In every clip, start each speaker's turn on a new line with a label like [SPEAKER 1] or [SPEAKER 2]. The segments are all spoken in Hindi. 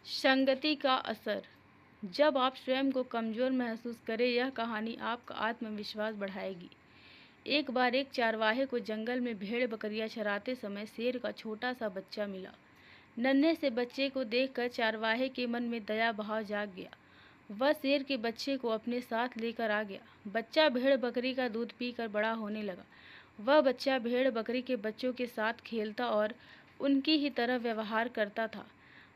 [SPEAKER 1] संगति का असर। जब आप स्वयं को कमज़ोर महसूस करें, यह कहानी आपका आत्मविश्वास बढ़ाएगी। एक बार एक चरवाहे को जंगल में भेड़ बकरियां चराते समय शेर का छोटा सा बच्चा मिला। नन्हे से बच्चे को देखकर चरवाहे के मन में दया भाव जाग गया। वह शेर के बच्चे को अपने साथ लेकर आ गया। बच्चा भेड़ बकरी का दूध पीकर बड़ा होने लगा। वह बच्चा भेड़ बकरी के बच्चों के साथ खेलता और उनकी ही तरह व्यवहार करता था।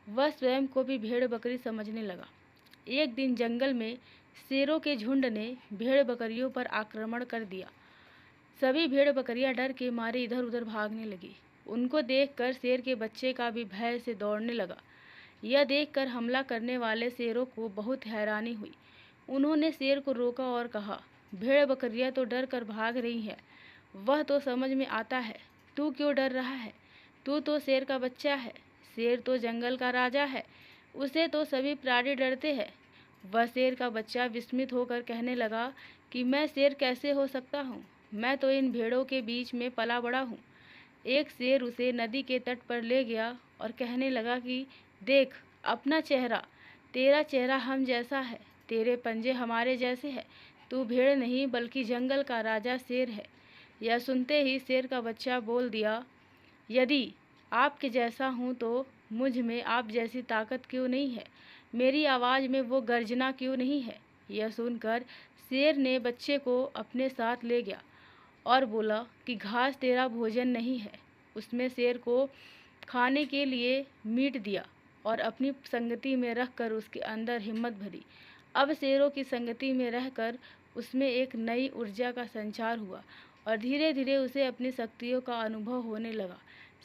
[SPEAKER 1] वह स्वयं को भी भेड़ बकरी समझने लगा। एक दिन जंगल में शेरों के झुंड ने भेड़ बकरियों पर आक्रमण कर दिया। सभी भेड़ बकरियां डर के मारे इधर उधर भागने लगी। उनको देखकर शेर के बच्चे का भी भय से दौड़ने लगा। यह देखकर हमला करने वाले शेरों को बहुत हैरानी हुई। उन्होंने शेर को रोका और कहा, भेड़ बकरियां तो डर कर भाग रही हैं। वह तो समझ में आता है, तू क्यों डर रहा है? तू तो शेर का बच्चा है। शेर तो जंगल का राजा है, उसे तो सभी प्राणी डरते हैं। वह शेर का बच्चा विस्मित होकर कहने लगा कि मैं शेर कैसे हो सकता हूँ? मैं तो इन भेड़ों के बीच में पला बड़ा हूँ। एक शेर उसे नदी के तट पर ले गया और कहने लगा कि देख अपना चेहरा, तेरा चेहरा हम जैसा है, तेरे पंजे हमारे जैसे हैं। तू भेड़ नहीं बल्कि जंगल का राजा शेर है। यह सुनते ही शेर का बच्चा बोल दिया, यदि आपके जैसा हूँ तो मुझ में आप जैसी ताकत क्यों नहीं है? मेरी आवाज़ में वो गर्जना क्यों नहीं है? यह सुनकर शेर ने बच्चे को अपने साथ ले गया और बोला कि घास तेरा भोजन नहीं है। उसने शेर को खाने के लिए मीट दिया और अपनी संगति में रखकर उसके अंदर हिम्मत भरी। अब शेरों की संगति में रहकर उसमें एक नई ऊर्जा का संचार हुआ और धीरे धीरे उसे अपनी शक्तियों का अनुभव होने लगा।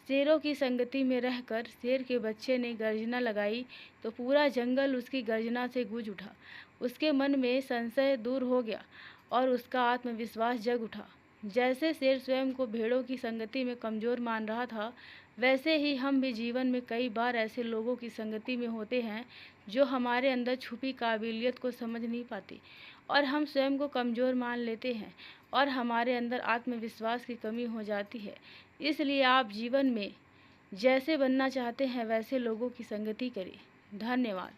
[SPEAKER 1] शेरों की संगति में रहकर शेर के बच्चे ने गर्जना लगाई तो पूरा जंगल उसकी गर्जना से गूंज उठा। उसके मन में संशय दूर हो गया और उसका आत्मविश्वास जग उठा। जैसे शेर स्वयं को भेड़ों की संगति में कमज़ोर मान रहा था, वैसे ही हम भी जीवन में कई बार ऐसे लोगों की संगति में होते हैं जो हमारे अंदर छुपी काबिलियत को समझ नहीं पाते और हम स्वयं को कमज़ोर मान लेते हैं और हमारे अंदर आत्मविश्वास की कमी हो जाती है। इसलिए आप जीवन में जैसे बनना चाहते हैं वैसे लोगों की संगति करें। धन्यवाद।